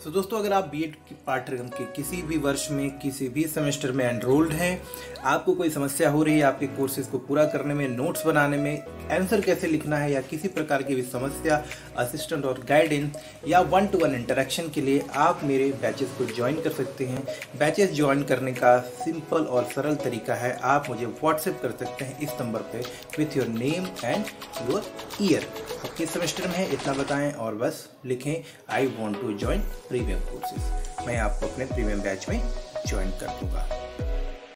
तो दोस्तों, अगर आप बीएड की पाठ्यक्रम के किसी भी वर्ष में किसी भी सेमेस्टर में एनरोल्ड हैं, आपको कोई समस्या हो रही है आपके कोर्सेज को पूरा करने में, नोट्स बनाने में, आंसर कैसे लिखना है या किसी प्रकार की भी समस्या, असिस्टेंट और गाइडेंस या 1-to-1 इंटरेक्शन के लिए आप मेरे बैचेस को ज्वाइन कर सकते हैं। बैचेस ज्वाइन करने का सिंपल और सरल तरीका है, आप मुझे व्हाट्सएप कर सकते हैं इस नंबर पे with your name and your year. आप किस सेमेस्टर में है इतना बताएं और बस लिखें I want to join premium courses. मैं आपको अपने प्रीमियम बैच में ज्वाइन कर दूंगा।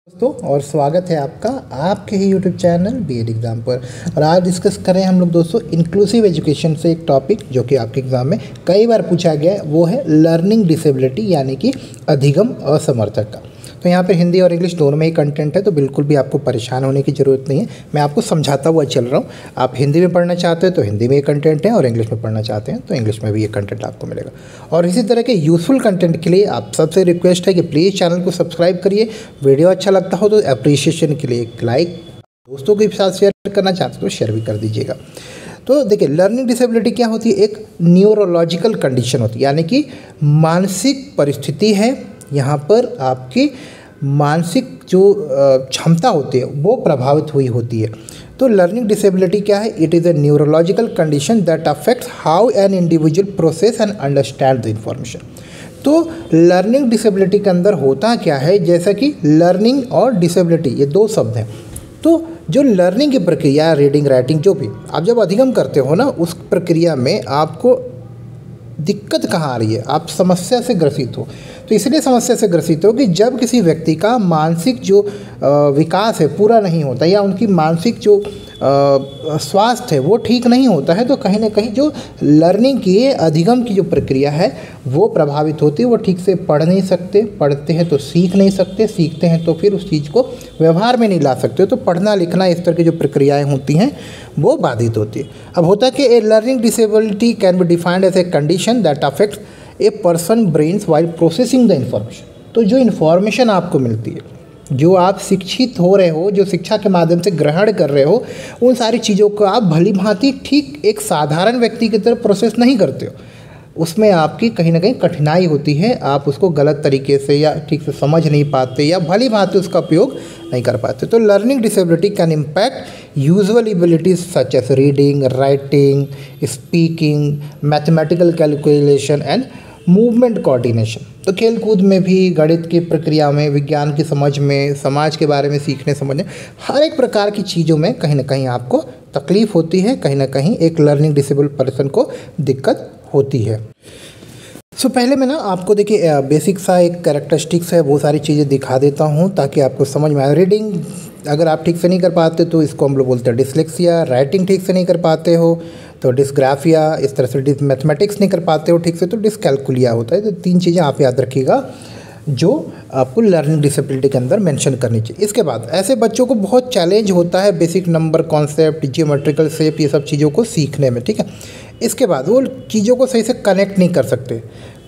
दोस्तों, और स्वागत है आपका आपके ही यूट्यूब चैनल बीएड एग्ज़ाम पर। और आज डिस्कस करें हम लोग दोस्तों इंक्लूसिव एजुकेशन से एक टॉपिक जो कि आपके एग्ज़ाम में कई बार पूछा गया है, वो है लर्निंग डिसेबिलिटी यानी कि अधिगम असमर्थक का। तो यहाँ पे हिंदी और इंग्लिश दोनों में ही कंटेंट है, तो बिल्कुल भी आपको परेशान होने की ज़रूरत नहीं है। मैं आपको समझाता हुआ चल रहा हूँ। आप हिंदी में पढ़ना चाहते हो तो हिंदी में ये कंटेंट है, और इंग्लिश में पढ़ना चाहते हैं तो इंग्लिश में भी ये कंटेंट आपको मिलेगा। और इसी तरह के यूज़फुल कंटेंट के लिए आप सबसे रिक्वेस्ट है कि प्लीज़ चैनल को सब्सक्राइब करिए। वीडियो अच्छा लगता हो तो अप्रिशिएशन के लिए एक लाइक, दोस्तों के साथ शेयर करना चाहते हो तो शेयर भी कर दीजिएगा। तो देखिए, लर्निंग डिसेबिलिटी क्या होती है? एक न्यूरोलॉजिकल कंडीशन होती है, यानी कि मानसिक परिस्थिति है। यहाँ पर आपकी मानसिक जो क्षमता होती है वो प्रभावित हुई होती है। तो लर्निंग डिसेबिलिटी क्या है? It is a neurological condition that affects how an individual process and understand the information. तो लर्निंग डिसेबिलिटी के अंदर होता क्या है, जैसा कि लर्निंग और डिसेबिलिटी ये दो शब्द हैं। तो जो लर्निंग की प्रक्रिया, रीडिंग, राइटिंग, जो भी आप जब अधिगम करते हो ना, उस प्रक्रिया में आपको दिक्कत कहाँ आ रही है? आप समस्या से ग्रसित हो। तो इसलिए समस्या से ग्रसित हो कि जब किसी व्यक्ति का मानसिक जो विकास है पूरा नहीं होता, या उनकी मानसिक जो स्वास्थ्य है वो ठीक नहीं होता है, तो कहीं ना कहीं जो लर्निंग की, अधिगम की जो प्रक्रिया है वो प्रभावित होती है। वो ठीक से पढ़ नहीं सकते, पढ़ते हैं तो सीख नहीं सकते, सीखते हैं तो फिर उस चीज़ को व्यवहार में नहीं ला सकते। तो पढ़ना लिखना इस तरह की जो प्रक्रियाएं होती हैं वो बाधित होती है। अब होता है कि a learning disability can be defined as a condition that affects a person brains while processing the information. तो जो इन्फॉर्मेशन आपको मिलती है, जो आप शिक्षित हो रहे हो, जो शिक्षा के माध्यम से ग्रहण कर रहे हो, उन सारी चीज़ों को आप भली भांति ठीक एक साधारण व्यक्ति की तरह प्रोसेस नहीं करते हो। उसमें आपकी कहीं ना कहीं कठिनाई होती है, आप उसको गलत तरीके से या ठीक से समझ नहीं पाते या भली भांति उसका उपयोग नहीं कर पाते। तो learning disability can impact usual abilities such as reading, writing, speaking, mathematical calculation and movement coordination. तो खेल कूद में भी, गणित की प्रक्रिया में, विज्ञान की समझ में, समाज के बारे में सीखने समझने, हर एक प्रकार की चीज़ों में कहीं ना कहीं आपको तकलीफ होती है, कहीं ना कहीं एक लर्निंग डिसेबल पर्सन को दिक्कत होती है। सो पहले मैं ना आपको देखिए बेसिक सा एक कैरेक्टरिस्टिक्स है, वो सारी चीज़ें दिखा देता हूँ ताकि आपको समझ में आए। रीडिंग अगर आप ठीक से नहीं कर पाते तो इसको हम लोग बोलते हैं डिसलेक्सिया। राइटिंग ठीक से नहीं कर पाते हो तो डिस्ग्राफिया। इस तरह से मैथमेटिक्स नहीं कर पाते हो ठीक से तो डिसकैलकुलिया होता है। तो तीन चीज़ें आप याद रखिएगा जो आपको लर्निंग डिसेबिलिटी के अंदर मेंशन करनी चाहिए। इसके बाद ऐसे बच्चों को बहुत चैलेंज होता है basic number concept, geometrical shape, ये सब चीज़ों को सीखने में, ठीक है। इसके बाद वो चीज़ों को सही से कनेक्ट नहीं कर सकते,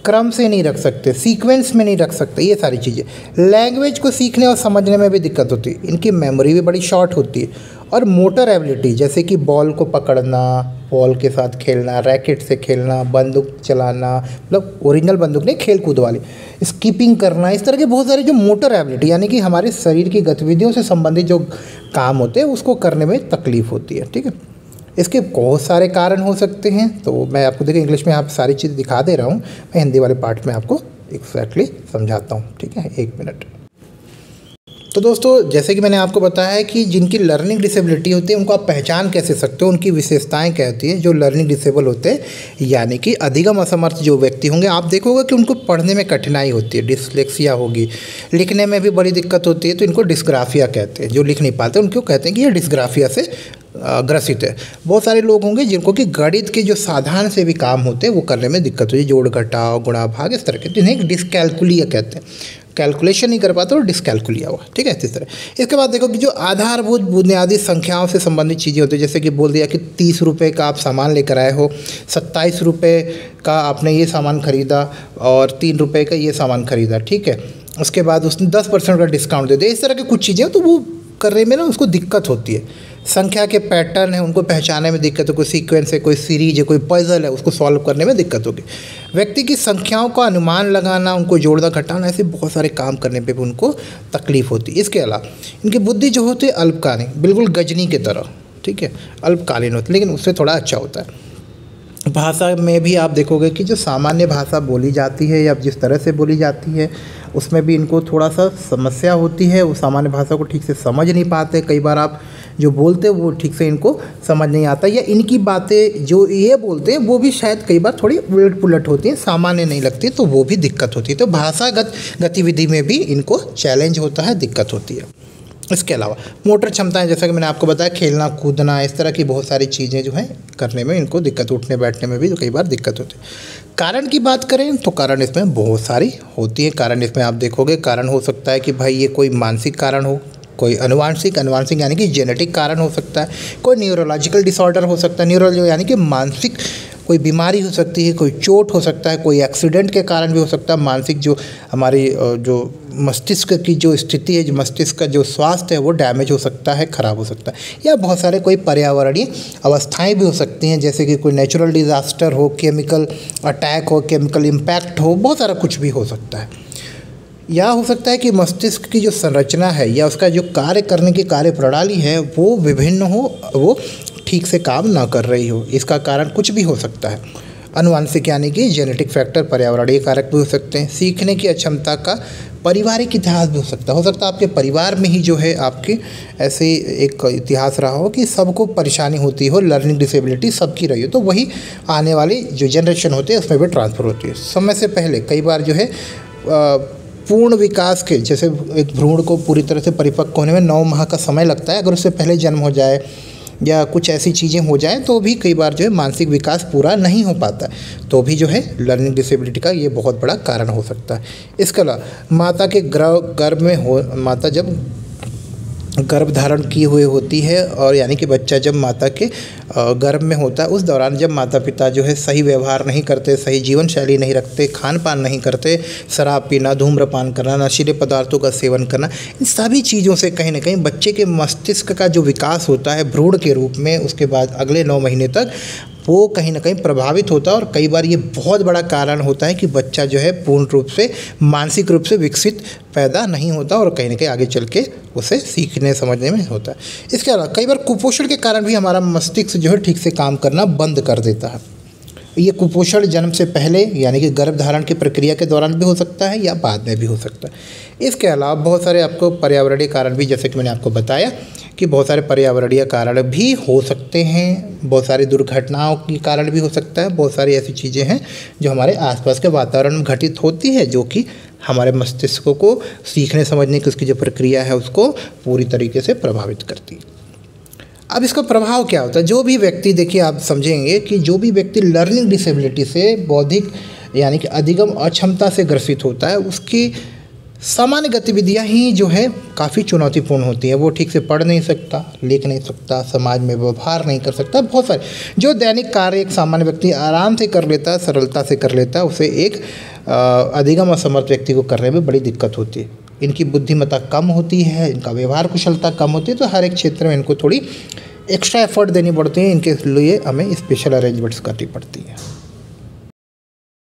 क्रम से नहीं रख सकते, सीक्वेंस में नहीं रख सकते, ये सारी चीज़ें। लैंग्वेज को सीखने और समझने में भी दिक्कत होती है। इनकी मेमोरी भी बड़ी शॉर्ट होती है। और मोटर एबिलिटी, जैसे कि बॉल को पकड़ना, बॉल के साथ खेलना, रैकेट से खेलना, बंदूक चलाना, मतलब ओरिजिनल बंदूक नहीं, खेल कूद वाली, स्कीपिंग करना, इस तरह के बहुत सारे जो मोटर एबिलिटी यानी कि हमारे शरीर की गतिविधियों से संबंधित जो काम होते हैं उसको करने में तकलीफ होती है, ठीक है। इसके बहुत सारे कारण हो सकते हैं, तो मैं आपको देखिए इंग्लिश में आप सारी चीज़ दिखा दे रहा हूँ, मैं हिंदी वाले पार्ट में आपको एक्जैक्टली समझाता हूँ, ठीक है, 1 मिनट। तो दोस्तों, जैसे कि मैंने आपको बताया है कि जिनकी लर्निंग डिसेबिलिटी होती है उनको आप पहचान कैसे सकते हो, उनकी विशेषताएं क्या होती हैं। जो लर्निंग डिसेबल होते हैं यानी कि अधिगम असमर्थ जो व्यक्ति होंगे, आप देखोगे कि उनको पढ़ने में कठिनाई होती है, डिसलेक्सिया होगी, लिखने में भी बड़ी दिक्कत होती है, तो इनको डिस्ग्राफिया कहते हैं। जो लिख नहीं पाते उनको कहते हैं कि ये डिस्ग्राफिया से ग्रसित है। बहुत सारे लोग होंगे जिनको कि गणित के जो साधारण से भी काम होते हैं वो करने में दिक्कत होती है, जोड़ घटाव, गुणा भाग, इस तरह के, जिन्हें डिस्कैलकुलिया कहते हैं। कैलकुलेशन नहीं कर पाते और डिस्कैलकुलिया हुआ, ठीक है, इस तरह। इसके बाद देखो कि जो आधारभूत बुनियादी संख्याओं से संबंधित चीज़ें होती है, जैसे कि बोल दिया कि 30 रुपये का आप सामान लेकर आए हो, 27 रुपये का आपने ये सामान ख़रीदा और 3 रुपये का ये सामान ख़रीदा, ठीक है। उसके बाद उसने 10% का डिस्काउंट दे दिया, इस तरह की कुछ चीज़ें तो वो करने में ना उसको दिक्कत होती है। संख्या के पैटर्न है उनको पहचानने में दिक्कत हो, कोई सीक्वेंस है, कोई सीरीज है, कोई पजल है, उसको सॉल्व करने में दिक्कत होगी। व्यक्ति की संख्याओं का अनुमान लगाना, उनको जोड़ना घटाना, ऐसे बहुत सारे काम करने पे भी उनको तकलीफ होती है। इसके अलावा इनकी बुद्धि जो होती है अल्पकालीन, बिल्कुल गजनी की तरह, ठीक है, अल्पकालीन होती है, लेकिन उससे थोड़ा अच्छा होता है। भाषा में भी आप देखोगे कि जो सामान्य भाषा बोली जाती है या जिस तरह से बोली जाती है उसमें भी इनको थोड़ा सा समस्या होती है। वो सामान्य भाषा को ठीक से समझ नहीं पाते, कई बार आप जो बोलते हैं वो ठीक से इनको समझ नहीं आता, या इनकी बातें जो ये बोलते हैं वो भी शायद कई बार थोड़ी उलट पुलट होती हैं, सामान्य नहीं लगती, तो वो भी दिक्कत होती है। तो भाषागत गतिविधि में भी इनको चैलेंज होता है, दिक्कत होती है। इसके अलावा मोटर क्षमताएं, जैसा कि मैंने आपको बताया, खेलना कूदना, इस तरह की बहुत सारी चीज़ें जो हैं करने में इनको दिक्कत, उठने बैठने में भी कई बार दिक्कत होती है। कारण की बात करें तो कारण इसमें बहुत सारी होती है। कारण इसमें आप देखोगे, कारण हो सकता है कि भाई ये कोई मानसिक कारण हो, कोई अनुवांशिक यानी कि जेनेटिक कारण हो सकता है, कोई न्यूरोलॉजिकल डिसऑर्डर हो सकता है, न्यूरोलॉजी यानी कि मानसिक कोई बीमारी हो सकती है, कोई चोट हो सकता है, कोई एक्सीडेंट के कारण भी हो सकता है, मानसिक जो हमारी जो मस्तिष्क की जो स्थिति है, जो मस्तिष्क का जो स्वास्थ्य है वो डैमेज हो सकता है, ख़राब हो सकता है, या बहुत सारे कोई पर्यावरणीय अवस्थाएं भी हो सकती हैं, जैसे कि कोई नेचुरल डिज़ास्टर हो, केमिकल अटैक हो, केमिकल इम्पैक्ट हो, बहुत सारा कुछ भी हो सकता है। या हो सकता है कि मस्तिष्क की जो संरचना है या उसका जो कार्य करने की कार्य प्रणाली है वो विभिन्न हो, वो ठीक से काम ना कर रही हो। इसका कारण कुछ भी हो सकता है। अनुवांशिक यानी कि जेनेटिक फैक्टर, पर्यावरणीय कारक भी हो सकते हैं। सीखने की अक्षमता का पारिवारिक इतिहास भी हो सकता है आपके परिवार में ही जो है आपके ऐसे एक इतिहास रहा हो कि सबको परेशानी होती हो, लर्निंग डिसेबिलिटी सबकी रही हो, तो वही आने वाली जो जनरेशन होती है उसमें भी ट्रांसफ़र होती है। समय से पहले कई बार जो है पूर्ण विकास के, जैसे एक भ्रूण को पूरी तरह से परिपक्व होने में 9 माह का समय लगता है, अगर उससे पहले जन्म हो जाए या कुछ ऐसी चीज़ें हो जाएं तो भी कई बार जो है मानसिक विकास पूरा नहीं हो पाता है, तो भी जो है लर्निंग डिसेबिलिटी का ये बहुत बड़ा कारण हो सकता है। इसके अलावा माता के गर्भ में हो, माता जब गर्भ धारण किए हुए होती है, और यानी कि बच्चा जब माता के गर्भ में होता है, उस दौरान जब माता पिता जो है सही व्यवहार नहीं करते, सही जीवन शैली नहीं रखते, खान पान नहीं करते, शराब पीना, धूम्रपान करना, नशीले पदार्थों का सेवन करना, इन सभी चीज़ों से कहीं ना कहीं बच्चे के मस्तिष्क का जो विकास होता है भ्रूण के रूप में, उसके बाद अगले 9 महीने तक वो कहीं ना कहीं प्रभावित होता है। और कई बार ये बहुत बड़ा कारण होता है कि बच्चा जो है पूर्ण रूप से मानसिक रूप से विकसित पैदा नहीं होता, और कहीं ना कहीं आगे चल के उसे सीखने समझने में होता है। इसके अलावा कई बार कुपोषण के कारण भी हमारा मस्तिष्क जो है ठीक से काम करना बंद कर देता है। ये कुपोषण जन्म से पहले यानी कि गर्भ धारण की प्रक्रिया के दौरान भी हो सकता है या बाद में भी हो सकता है। इसके अलावा बहुत सारे आपको पर्यावरणीय कारण भी, जैसे कि मैंने आपको बताया कि बहुत सारे पर्यावरणीय कारण भी हो सकते हैं, बहुत सारी दुर्घटनाओं के कारण भी हो सकता है, बहुत सारी ऐसी चीज़ें हैं जो हमारे आसपास के वातावरण में घटित होती है, जो कि हमारे मस्तिष्क को सीखने समझने की उसकी जो प्रक्रिया है उसको पूरी तरीके से प्रभावित करती है। अब इसका प्रभाव क्या होता है? जो भी व्यक्ति, देखिए आप समझेंगे कि जो भी व्यक्ति लर्निंग डिसेबिलिटी से, बौद्धिक यानी कि अधिगम अक्षमता से ग्रसित होता है, उसकी सामान्य गतिविधियां ही जो है काफ़ी चुनौतीपूर्ण होती है। वो ठीक से पढ़ नहीं सकता, लिख नहीं सकता, समाज में व्यवहार नहीं कर सकता, बहुत सारे जो दैनिक कार्य एक सामान्य व्यक्ति आराम से कर लेता है, सरलता से कर लेता है, उसे एक अधिगम असमर्थ व्यक्ति को करने में बड़ी दिक्कत होती है। इनकी बुद्धिमत्ता कम होती है, इनका व्यवहार कुशलता कम होती है, तो हर एक क्षेत्र में इनको थोड़ी एक्स्ट्रा एफर्ट देनी पड़ती है, इनके लिए हमें स्पेशल अरेंजमेंट्स करनी पड़ती है।